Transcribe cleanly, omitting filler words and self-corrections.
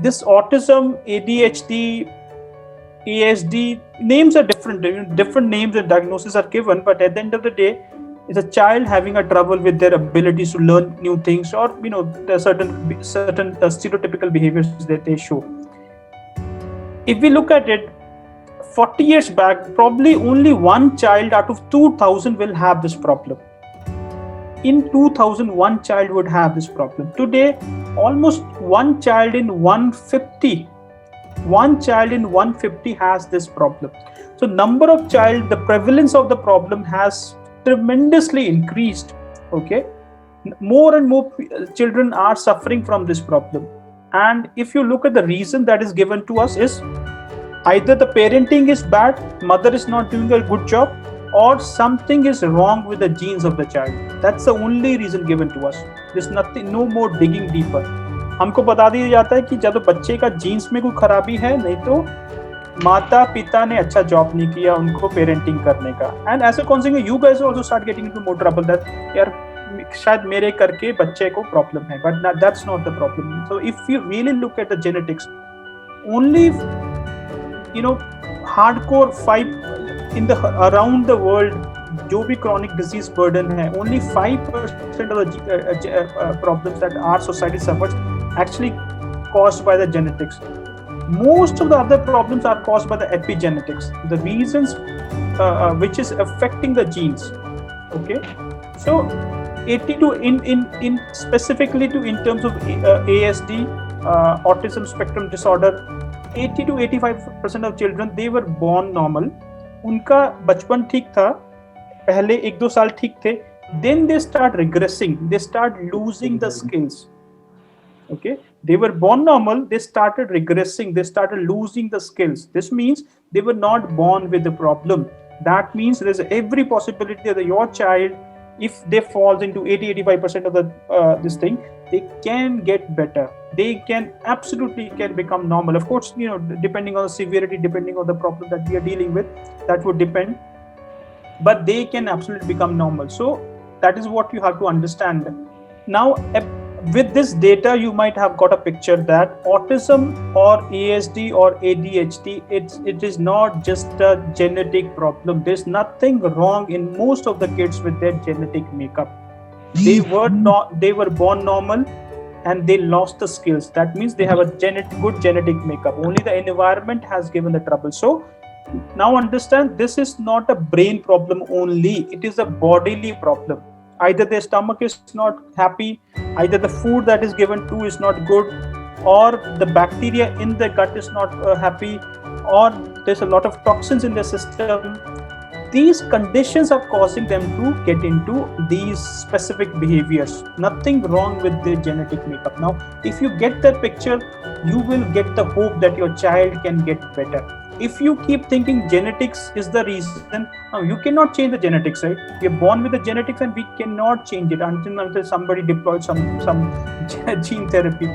This autism, ADHD, ASD, names are different. Different names and diagnoses are given, but at the end of the day, it's a child having a trouble with their abilities to learn new things, or there are certain stereotypical behaviors that they show. If we look at it, 40 years back, probably only one child out of 2,000 will have this problem. In 2000, one child would have this problem. Today, almost one child in 150 has this problem. So number of child, the prevalence of the problem has tremendously increased. Okay, more and more children are suffering from this problem. And if you look at the reason that is given to us, is either the parenting is bad, mother is not doing a good job, or something is wrong with the genes of the child. That's the only reason given to us. There's nothing, no more digging deeper. हमको बता दिया जाता है कि जब बच्चे का jeans में कोई खराबी है, नहीं तो माता पिता ने अच्छा जॉब नहीं किया उनको पेरेंटिंग करने का. And as a consequence you guys also start getting into more trouble that यार शायद मेरे करके बच्चे को प्रॉब्लम है, but that's not the problem. So if you really look at the genetics, only hardcore 5 in the around the world जो भी chronic disease burden है, only 5% of the problems that our society suffers actually caused by the genetics. Most of the other problems are caused by the epigenetics, the reasons which is affecting the genes. Okay, so 80 to in specifically to in terms of ASD, autism spectrum disorder, 80 to 85% of children, they were born normal. उनका बचपन ठीक था, पहले 1-2 साल ठीक थे, then they start regressing, they start losing the skills. Okay, they were born normal, they started regressing, they started losing the skills. This means they were not born with the problem. That means there's every possibility that your child, if they fall into 80-85% of the this thing, they can get better. They can absolutely become normal. Of course, depending on the severity, depending on the problem that we are dealing with, that would depend. But they can absolutely become normal. So that is what you have to understand. Now, with this data, you might have got a picture that autism or ASD or ADHD, it is not just a genetic problem. There's nothing wrong in most of the kids with their genetic makeup. They were born normal and they lost the skills. That means they have a good genetic makeup. Only the environment has given the trouble. So now understand, this is not a brain problem only. It is a bodily problem. Either their stomach is not happy, either the food that is given to is not good, or the bacteria in the gut is not happy, or there's a lot of toxins in the system. These conditions are causing them to get into these specific behaviors. Nothing wrong with their genetic makeup. Now, if you get that picture, you will get the hope that your child can get better. If you keep thinking genetics is the reason, no, you cannot change the genetics, right? We are born with the genetics and we cannot change it until somebody deploys some gene therapy.